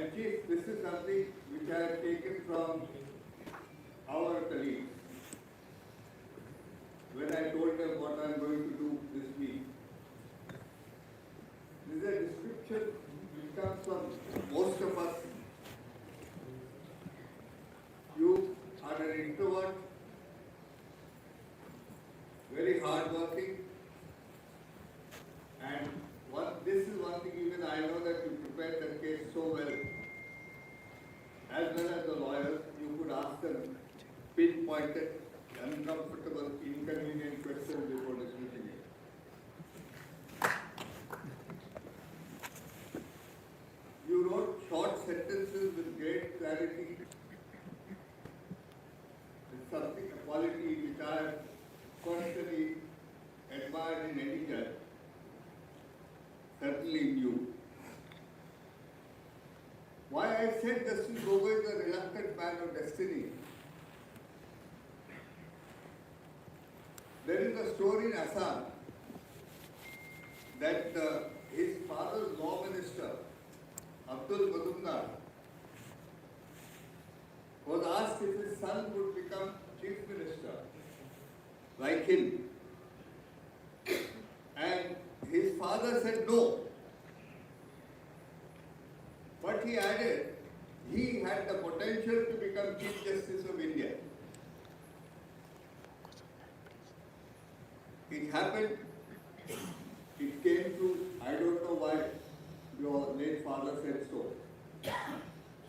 And Chief, this is something which I have taken from our colleagues. When I told them what I am going to do this week, this is a description which comes from most of us. You are an introvert, very hardworking, and this is one thing even I know that you prepared the case so well. As well as the lawyers, you could ask them pinpointed, uncomfortable, inconvenient questions before dismissing it. You wrote short sentences with great clarity. It's something, a quality which I have personally admired in any judge, certainly in you. Why I said Justice Gogoi is a reluctant man of destiny. There is a story in Assam that his father's law minister, Abdul Majumdar, was asked if his son would become chief minister like him. And his father said no. But he added, he had the potential to become Chief Justice of India. It happened, it came true. I don't know why your late father said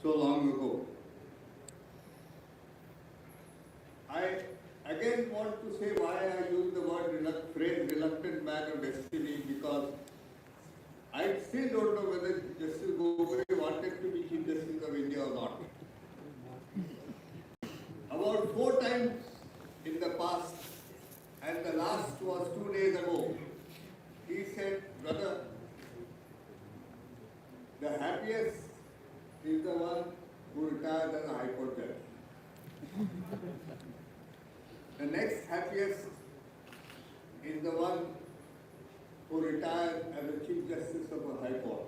so long ago. I again want to say why I use the phrase reluctant man of destiny, because I still don't know whether Justice Gogoi wanted to be Chief Justice of India or not. About 4 times in the past, and the last was 2 days ago, he said, brother, the happiest is the one who retires as a High Court judge. The next happiest is the one who retired as a Chief Justice of a High Court.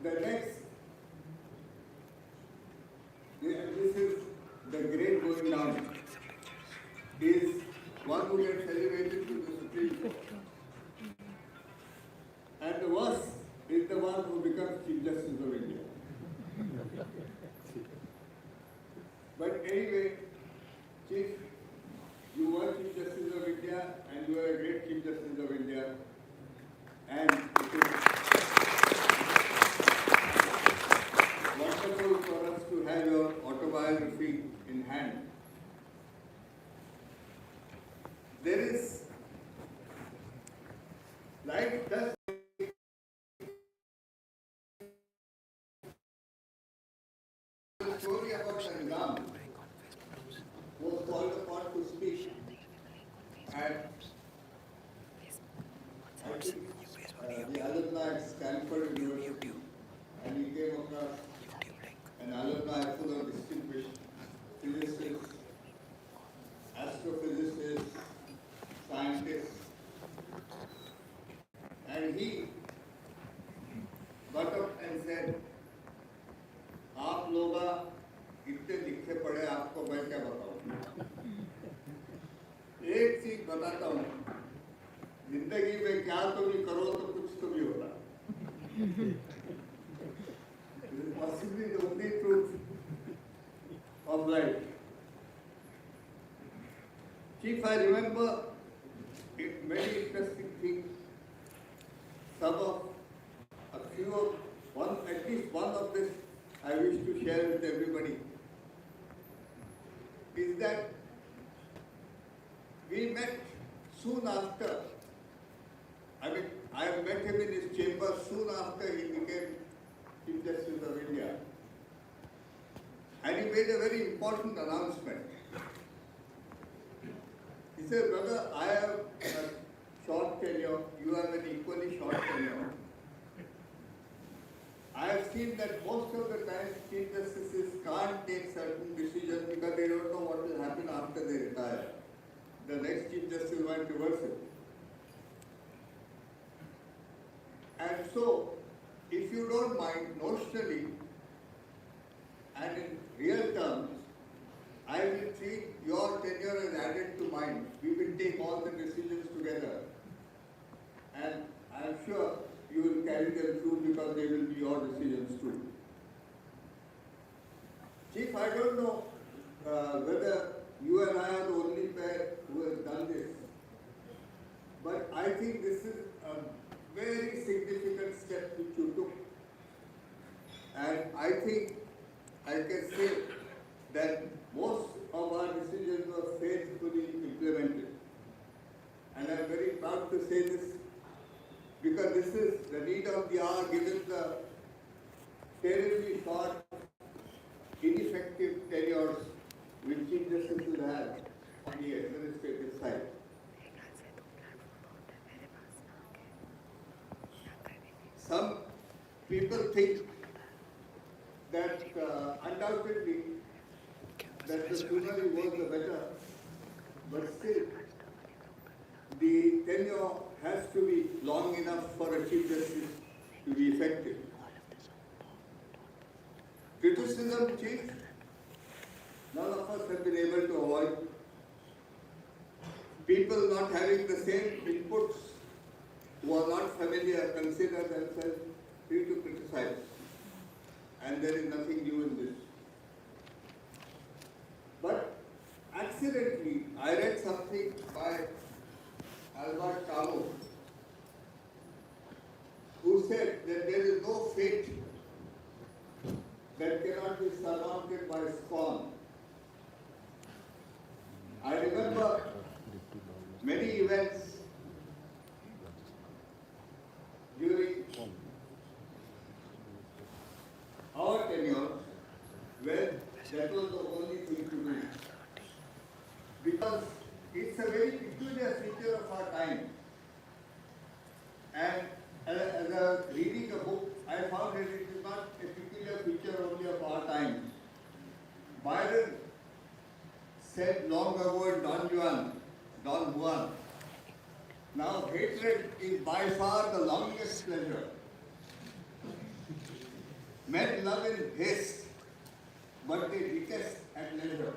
The next, this is the grade going down, is one who gets elevated to the Supreme Court. And the worst is the one who becomes Chief Justice of India. But anyway, Chief, you were Chief Justice of India and you are a great Chief Justice of India. And it is wonderful for us to have your autobiography in hand. There is, life does the story about Ranjan was called upon to speak, and I think the alumni at Stanford University, and he came across an alumni full of distinguished physicists, astrophysicists, scientists, and he got up and said, आप लोग इतने लिखे पढ़े, आपको मैं क्या बताऊं? एक चीज बताता हूं, जिंदगी में क्या तो भी करो तो कुछ तो भी होता. This is possibly the only truth of life. Chief, I remember many interesting things. At least one of this I wish to share with everybody, is that we met soon after. I met him in his chamber soon after he became Chief Justice of India. And he made a very important announcement. He said, brother, I have a short tenure, you have an equally short tenure. I have seen that most of the time Chief Justices can't take certain decisions because they don't know what will happen after they retire. The next Chief Justice might reverse it. And so, if you don't mind, notionally and in real terms, I will treat your tenure as added to mine. We will take all the decisions together. And I am sure you will carry them through because they will be your decisions too. Chief, I don't know whether you and I are the only pair who has done this. But I think this is a very significant step which you took. And I think I can say that most of our decisions were faithfully implemented. And I am very proud to say this because this is the need of the hour given the terribly short, ineffective tenures which Chief Justices have on the administrative side. Some people think that undoubtedly that the sooner you was the better, but still the tenure has to be long enough for a Chief Justice to be effective. Criticism, Chief, none of us have been able to avoid. People not having the same inputs who are not familiar consider themselves free to criticize. And there is nothing new in this. But accidentally, I read something by Albert Camus, who said that there is no fate that cannot be surmounted by scorn. I remember many events during our tenure where that was the only thing to do. Because it's a very peculiar feature of our time. And as I was reading a book, I found that it is not a peculiar feature only of our time. Byron said long ago in Don Juan, now hatred is by far the longest pleasure. Men love in haste, but they detest at leisure.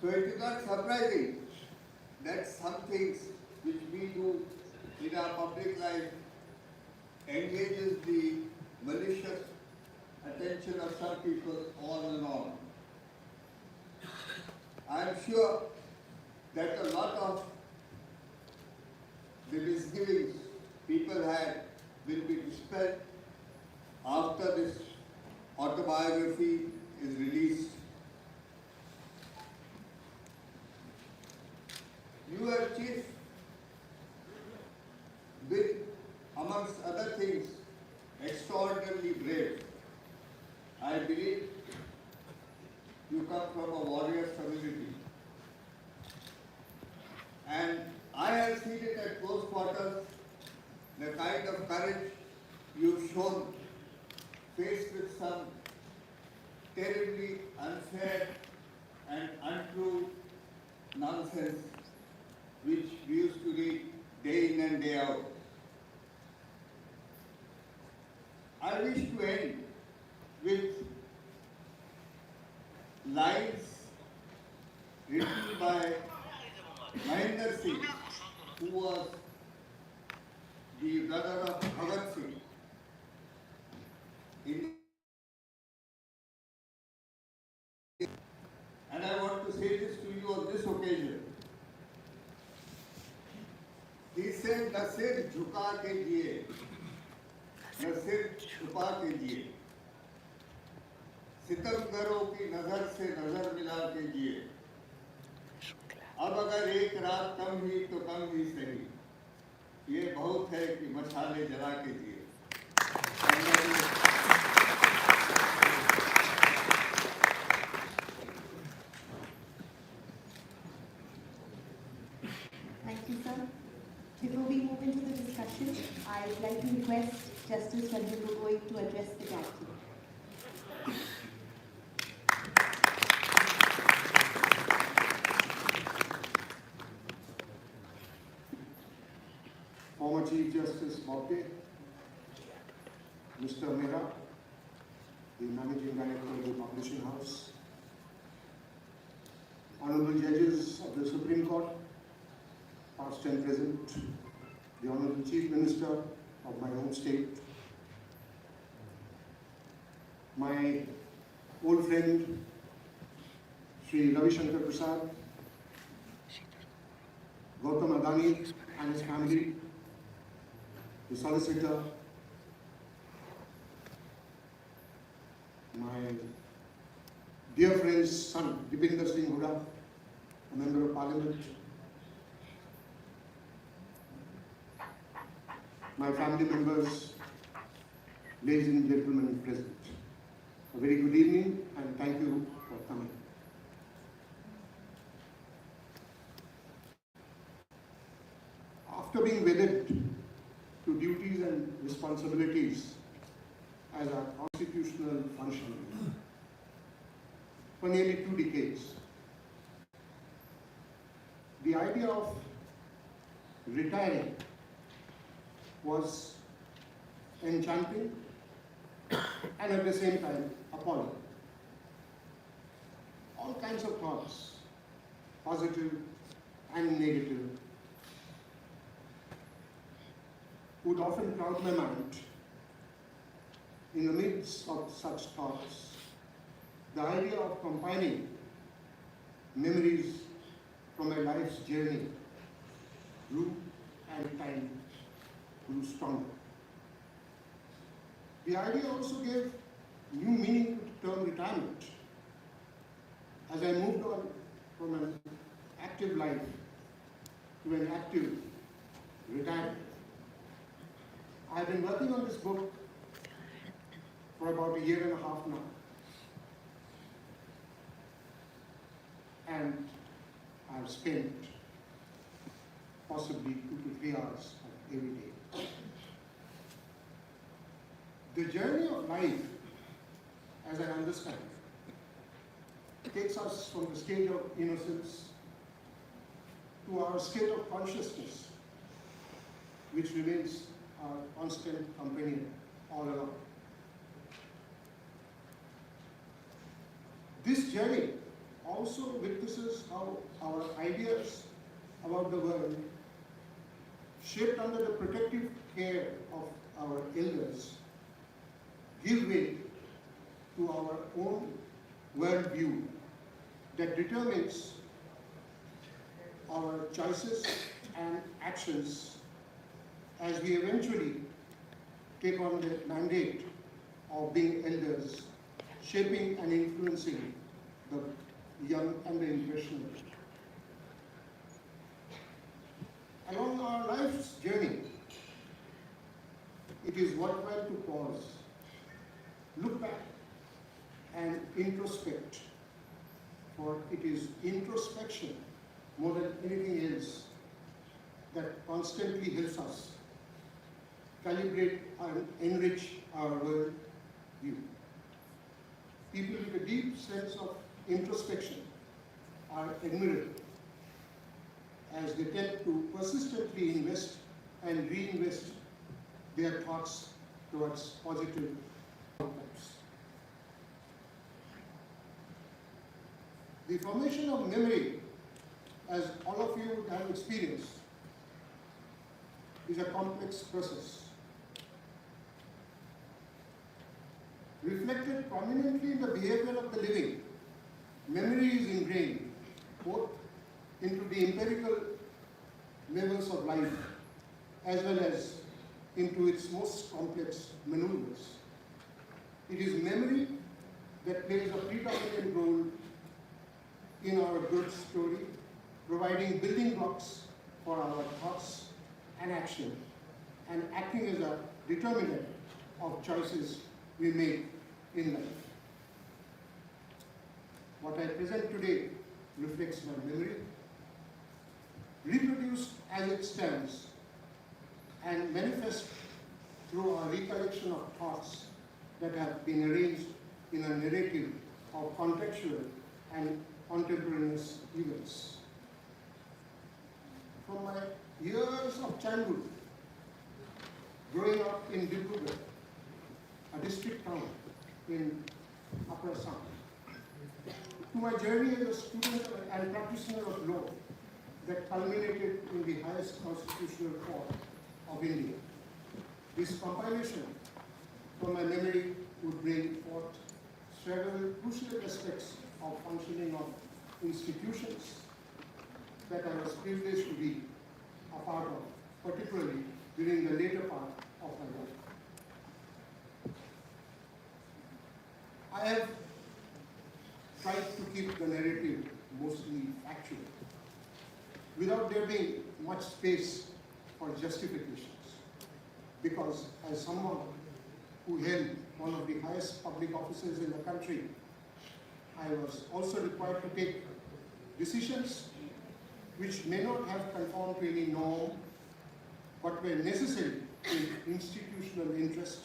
So it is not surprising that some things which we do in our public life engages the malicious attention of some people on and on. I am sure that a lot of the misgivings people had will be dispelled after this autobiography is released. You have, Chief, been, amongst other things, extraordinarily brave. I believe you come from a warrior's community. And I have seen it at close quarters, the kind of courage you've shown faced with some terribly unfair and untrue nonsense which we used to read day in and day out. I wish to end with lines written by Mahendra Singh, who was the brother of Bhagat Singh. And I want to say this to you on this occasion. He said, न सिर झुका के जिए, न सिर छुपा के जिए, सितमगरों की नजर से नजर मिला के जिए, अब अगर एक रात कम हुई तो कम ही सही, ये बहुत है कि मशाले जला के जिए। Thank you, sir. Before we move into the discussion, I would like to request Justice Ranjan Gogoi to address the gathering. Former Chief Justice Mopke, Mr. Mehra, the Managing Director of the Publishing House, Honorable Judges of the Supreme Court, past and present, the Honorable Chief Minister of my home state, my old friend, Sri Ravi Shankar Prasad, Gautam Adani and his family, the solicitor, my dear friend's son, Dipinder Singh Hooda, a member of Parliament, my family members, ladies and gentlemen present. A very good evening and thank you for coming. After being wedded to duties and responsibilities as a constitutional functionary for nearly 2 decades, the idea of retiring was enchanting and at the same time appalling. All kinds of thoughts, positive and negative, would often crowd my mind. In the midst of such thoughts, the idea of compiling memories from my life's journey grew and time grew stronger. The idea also gave new meaning to the term retirement. As I moved on from an active life to an active retirement, I have been working on this book for about 1.5 years now. And I have spent possibly 2 to 3 hours of every day. The journey of life, as I understand, takes us from the stage of innocence to our state of consciousness, which remains our constant companion all along. This journey also witnesses how our ideas about the world, shaped under the protective care of our elders, give way to our own worldview that determines our choices and actions as we eventually take on the mandate of being elders, shaping and influencing the young and the impressionable. Along our life's journey, it is worthwhile to pause, look back and introspect, for it is introspection more than anything else that constantly helps us calibrate and enrich our world view. People with a deep sense of introspection are admirable as they tend to persistently invest and reinvest their thoughts towards positive outcomes. The formation of memory, as all of you would have experienced, is a complex process. Reflected prominently in the behavior of the living, memory is ingrained both into the empirical levels of life as well as into its most complex maneuvers. It is memory that plays a predominant role in our growth story, providing building blocks for our thoughts and action, and acting as a determinant of choices we make in life. What I present today reflects my memory, reproduced as it stands, and manifest through our recollection of thoughts that have been arranged in a narrative of contextual and contemporaneous events. From my years of childhood, growing up in Dibrugarh, a district town in Upper Assam. To my journey as a student and practitioner of law that culminated in the highest constitutional court of India. This compilation from my memory would bring forth several crucial aspects of functioning of institutions that I was privileged to be a part of, particularly during the later part of my life. I have tried to keep the narrative mostly factual, without there being much space for justifications, because as someone who held one of the highest public offices in the country, I was also required to take decisions which may not have conformed to any norm, but were necessary in institutional interest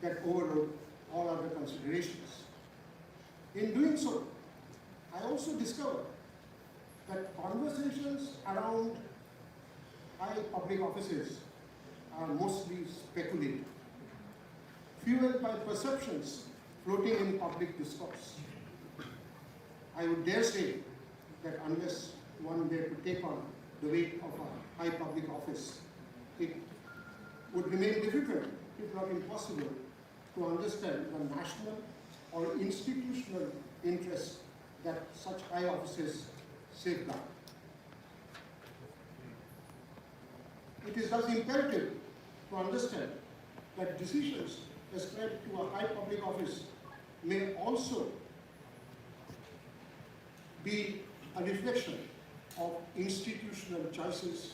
that overrode all other considerations. In doing so, I also discovered that conversations around high public offices are mostly speculative, fueled by perceptions floating in public discourse. I would dare say that unless one were to take on the weight of a high public office, it would remain difficult, if not impossible, to understand the national or institutional interests that such high offices safeguard. It is thus imperative to understand that decisions ascribed to a high public office may also be a reflection of institutional choices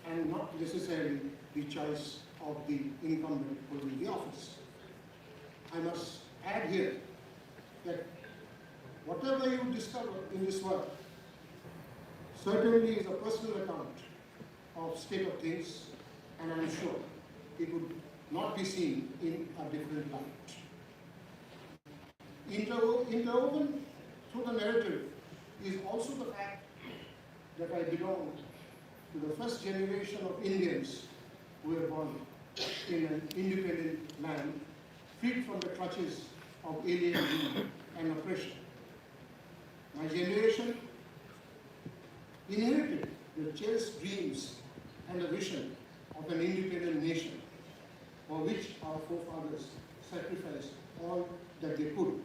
and not necessarily the choice of the incumbent holding the office. I must add here that whatever you discover in this work certainly is a personal account of state of things, and I am sure it would not be seen in a different light. Interwoven through the narrative is also the fact that I belong to the first generation of Indians who were born in an independent land, freed from the clutches of alien rule and oppression. My generation inherited the cherished dreams and the vision of an independent nation, for which our forefathers sacrificed all that they could.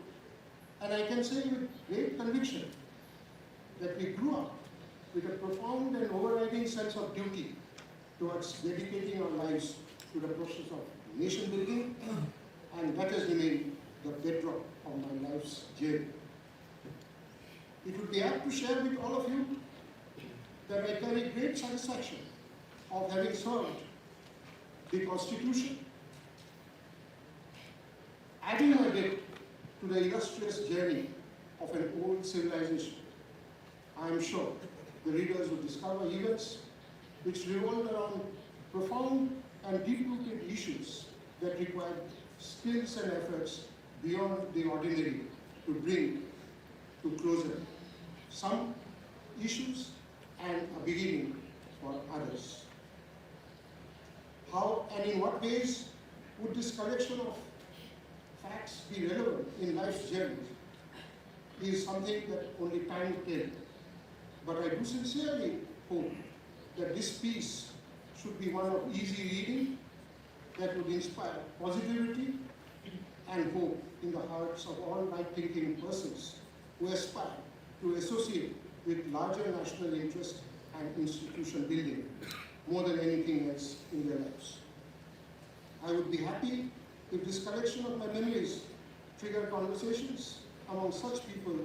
And I can say with great conviction that we grew up with a profound and overriding sense of duty towards dedicating our lives to the process of nation building, and that has remained the bedrock of my life's journey. It would be apt to share with all of you that I carry great satisfaction of having served the Constitution, adding my bit to the illustrious journey of an old civilization. I am sure the readers will discover events which revolve around profound and deep-rooted issues that require skills and efforts beyond the ordinary to bring to closure some issues and a beginning for others. How and in what ways would this collection of facts be relevant in life's journey is something that only time will tell. But I do sincerely hope that this piece should be one of easy reading that would inspire positivity and hope in the hearts of all right-thinking persons who aspire to associate with larger national interest and institution building more than anything else in their lives. I would be happy if this collection of my memories trigger conversations among such people,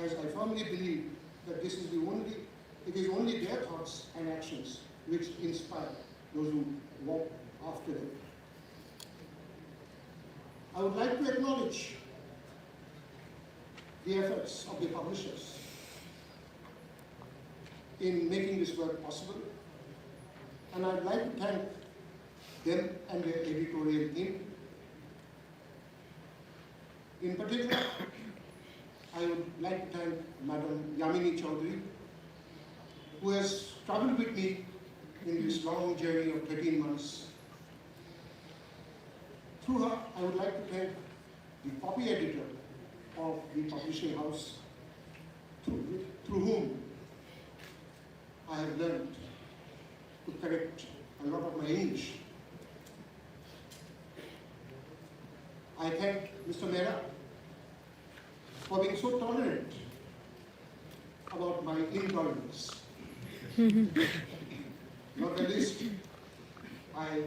as I firmly believe that it is only their thoughts and actions which inspire those who walk after them. I would like to acknowledge the efforts of the publishers in making this work possible, and I'd like to thank them and their editorial team. In particular, I would like to thank Madam Yamini Chaudhary, who has traveled with me in this long journey of 13 months. Through her, I would like to thank the copy editor of the publishing house, through whom I have learned to correct a lot of my English. I thank Mr. Mehra for being so tolerant about my intolerance. Not the least, I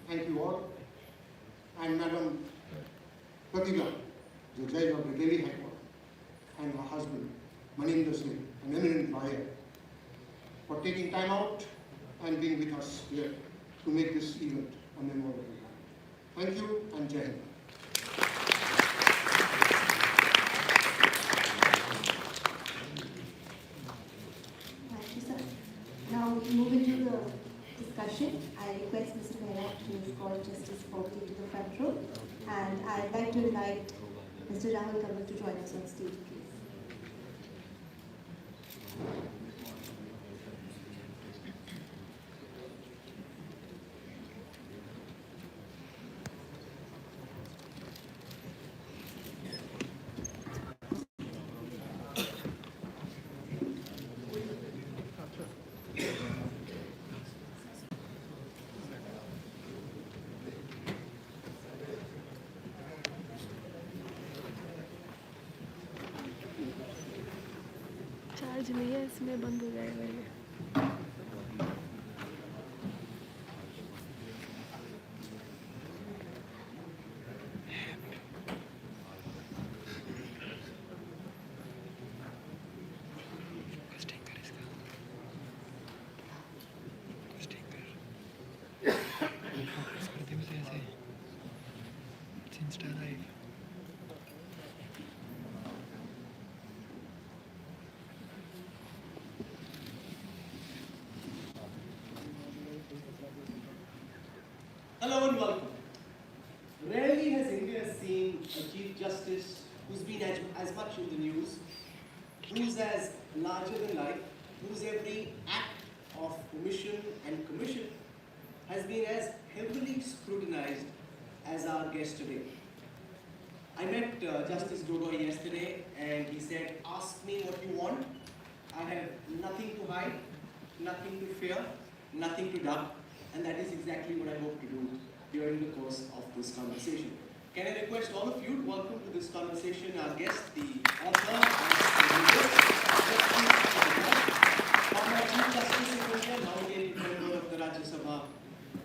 thank you all, and Madam Pratibha, the judge of the Delhi High Court, and her husband, Maninder Singh, an eminent lawyer, for taking time out and being with us here to make this event a memorable one. Thank you, and Jai Hind. Thank you, sir. Now we move into the discussion. I request Mr. Mehra to call Justice Gogoi to the front row, and I'd like to invite Mr. Ranjan Gogoi to join us on stage, please. Charge नहीं है इसमें बंद हो जाएगा ये Hello and welcome. Rarely has India seen a Chief Justice who's been as much in the news, who's as larger than life, whose every act of omission and commission has been as heavily scrutinized as our guest today. I met Justice Gogoi yesterday and he said, "Ask me what you want. I have nothing to hide, nothing to fear, nothing to doubt." And that is exactly what I hope to do during the course of this conversation. Can I request all of you to welcome to this conversation our guest, the author and the former Chief Justice of India, now a member of the Rajya Sabha,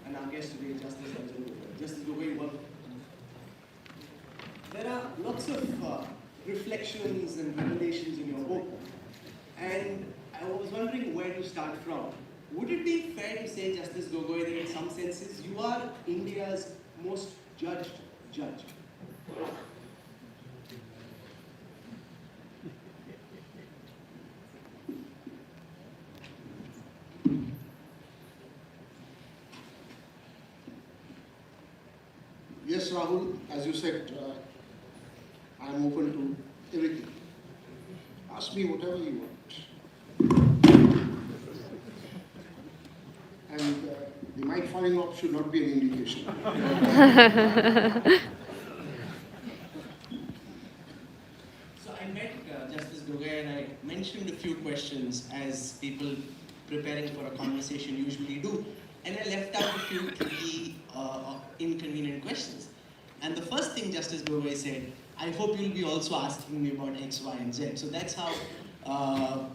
and our guest today, Justice Ranjan Gogoi. Justice Gogoi, welcome. There are lots of reflections and revelations in your book, and I was wondering where to start from. Would it be fair to say, Justice Gogoi, that in some senses you are India's most judged judge? Yes, Rahul, as you said, I am open to everything. Ask me whatever you want. And the mic falling off should not be an indication. So I met Justice Gogoi and I mentioned a few questions as people preparing for a conversation usually do. And I left out a few tricky, inconvenient questions. And the first thing Justice Gogoi said, "I hope you'll be also asking me about X, Y, and Z." So that's how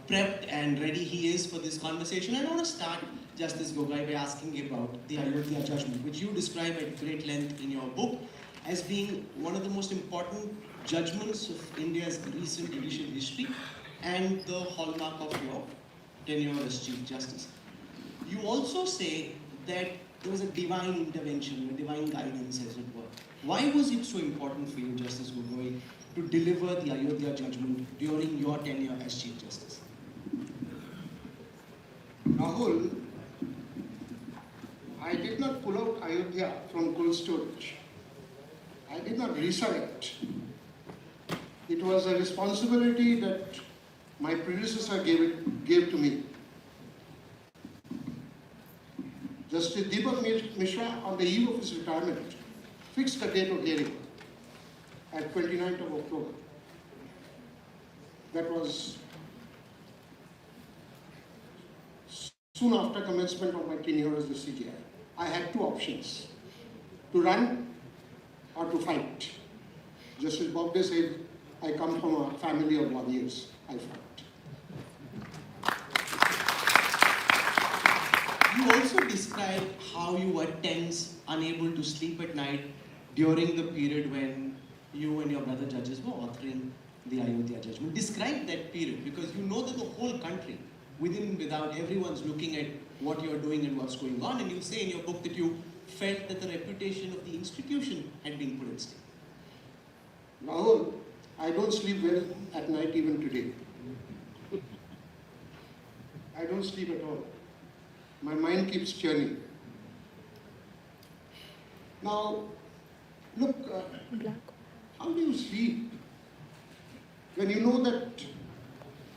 prepped and ready he is for this conversation. And I want to start, Justice Gogoi, by asking you about the Ayodhya judgment, which you describe at great length in your book as being one of the most important judgments of India's recent judicial history and the hallmark of your tenure as Chief Justice. You also say that there was a divine intervention, a divine guidance, as it were. Why was it so important for you, Justice Gogoi, to deliver the Ayodhya judgment during your tenure as Chief Justice? Rahul, I did not pull out Ayodhya from cold storage. I did not resurrect. It was a responsibility that my predecessor gave to me. Justice Deepak Mishra, on the eve of his retirement, fixed a date of hearing at 29th of October. That was soon after commencement of my tenure as the CJI. I had two options, to run or to fight. Justice Bobde said, I come from a family of warriors, I fight. You also describe how you were tense, unable to sleep at night during the period when you and your brother judges were authoring the Ayodhya judgment. Describe that period, because you know that the whole country, within and without, everyone's looking at what you're doing and what's going on, and you say in your book that you felt that the reputation of the institution had been put at stake. Rahul, I don't sleep well at night even today. I don't sleep at all. My mind keeps churning. Now, look, how do you sleep when you know that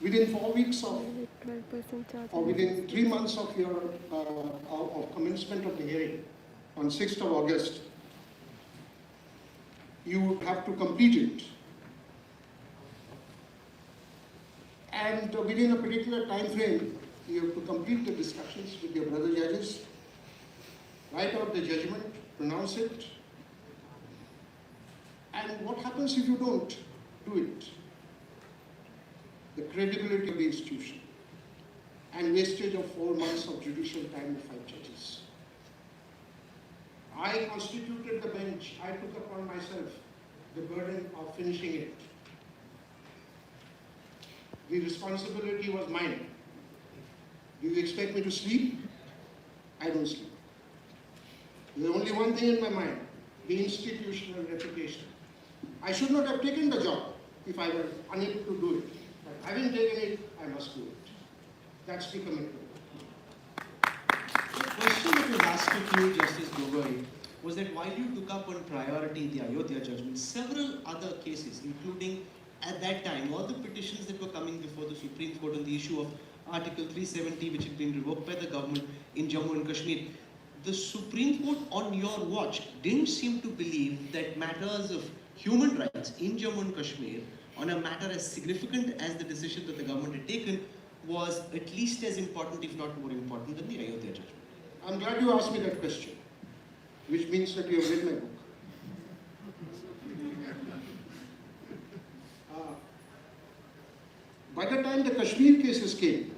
within 4 weeks of, 12% charge. or within 3 months of your of commencement of the hearing on 6th of August, you would have to complete it. And within a particular time frame, you have to complete the discussions with your brother judges, write out the judgment, pronounce it. And what happens if you don't do it? The credibility of the institution and wastage of 4 months of judicial time of 5 judges. I constituted the bench. I took upon myself the burden of finishing it. The responsibility was mine. Do you expect me to sleep? I don't sleep. There's only one thing in my mind, the institutional reputation. I should not have taken the job if I were unable to do it. But having taken it, I must do it. That's the commitment. The question that was asked of you, Justice Gogoi, was that while you took up on priority the Ayodhya judgment, several other cases, including at that time all the petitions that were coming before the Supreme Court on the issue of Article 370, which had been revoked by the government in Jammu and Kashmir, the Supreme Court on your watch didn't seem to believe that matters of human rights in Jammu and Kashmir, on a matter as significant as the decision that the government had taken, was at least as important, if not more important, than the Ayodhya judgment. I'm glad you asked me that question, which means that you have read my book. By the time the Kashmir cases came,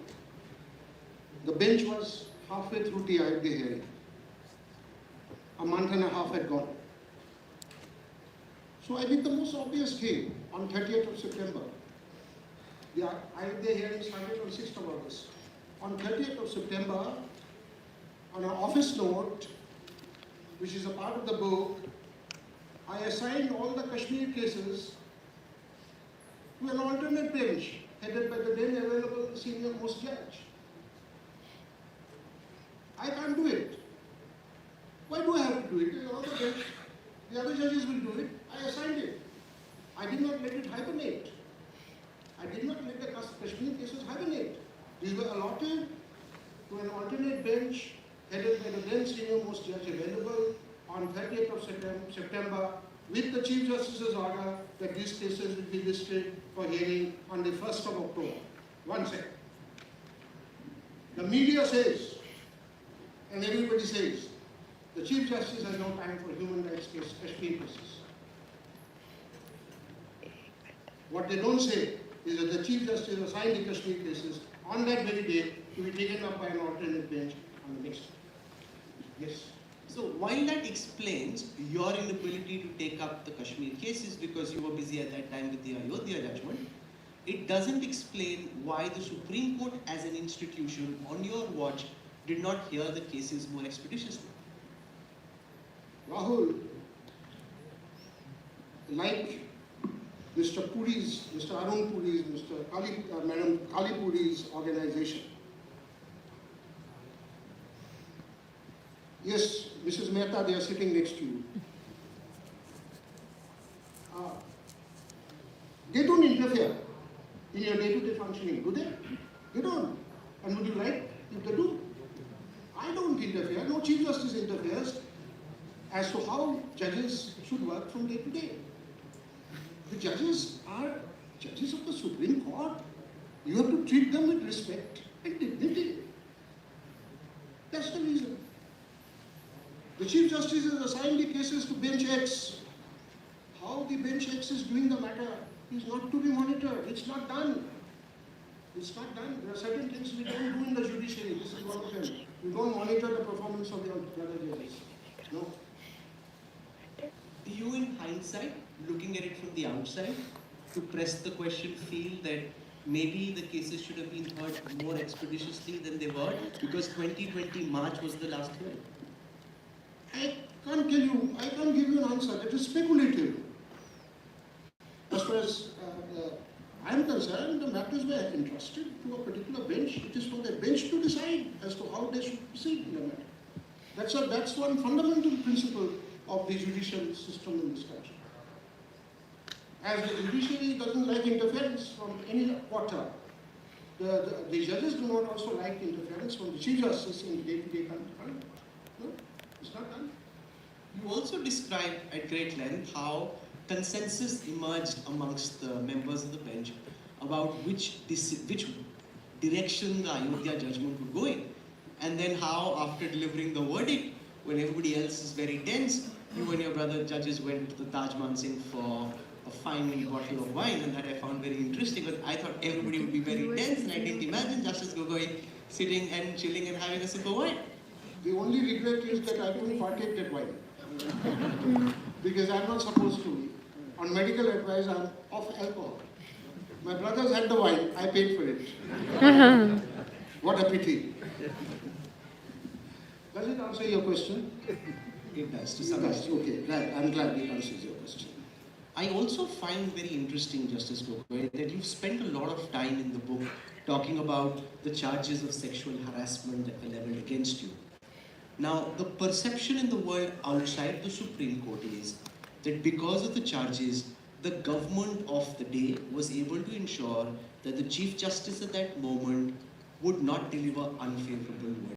the bench was halfway through the Ayodhya hearing. A month and a half had gone. So I did the most obvious thing on 30th of September. The Ayodhya hearing started on 6th of August. On 30th of September, on an office note, which is a part of the book, I assigned all the Kashmir cases to an alternate bench headed by the then available senior most judge. I can't do it. Why do I have to do it? The other judges will do it. I assigned it. I did not let it hibernate. I did not let the Kashmir cases hibernate. These were allotted to an alternate bench headed by the then senior most judge available on 30th of September with the Chief Justice's order that these cases will be listed for hearing on the 1st of October. One second. The media says, and everybody says, the Chief Justice has no time for human rights cases, Kashmir cases. What they don't say is that the Chief Justice assigned the Kashmir cases on that very day to be taken up by an alternate bench on the next day. Yes. So while that explains your inability to take up the Kashmir cases because you were busy at that time with the Ayodhya judgment, it doesn't explain why the Supreme Court as an institution on your watch did not hear the cases more expeditiously. Rahul, like Mr. Puri's, Mr. Arun Puri's, Madam Kali Puri's organization. Yes, Mrs. Mehta, they are sitting next to you. They don't interfere in your day-to-day functioning, do they? They don't. And would you like if they do? I don't interfere. No Chief Justice interferes. as to how judges should work from day to day. The judges are judges of the Supreme Court. You have to treat them with respect and dignity. That's the reason. The Chief Justice has assigned the cases to bench X. How the bench X is doing the matter is not to be monitored. It's not done. It's not done. There are certain things we don't do in the judiciary. This is one of them. We don't monitor the performance of the other judges. No. Do you, in hindsight, looking at it from the outside, to press the question, feel that maybe the cases should have been heard more expeditiously than they were? Because 2020 March was the last hearing. I can't give you an answer. That is speculative. As far as I am concerned, the matters were entrusted to a particular bench. It is for the bench to decide as to how they should proceed in the matter. That's one fundamental principle of the judicial system in this country. As the judiciary doesn't like interference from any quarter, the judges do not also like interference from the Chief Justice in day-to-day conduct. No, it's not done. You also described at great length how consensus emerged amongst the members of the bench about which direction the Ayodhya judgment would go in. And then how, after delivering the verdict, when everybody else is very tense, you and your brother judges went to the Taj Mansingh for a fine bottle of wine, and that I found very interesting, because I thought everybody would be very tense, and I didn't imagine Justice Gogoi sitting and chilling and having a sip of wine. The only regret is that I couldn't partake that wine. Because I'm not supposed to be. On medical advice, I'm off alcohol. My brothers had the wine, I paid for it. What a pity. Does it answer your question? It does, to some extent. Okay, I'm glad it answers your question. I also find very interesting, Justice Gogoi, that you've spent a lot of time in the book talking about the charges of sexual harassment that were leveled against you. Now, the perception in the world outside the Supreme Court is that because of the charges, the government of the day was able to ensure that the Chief Justice at that moment would not deliver unfavorable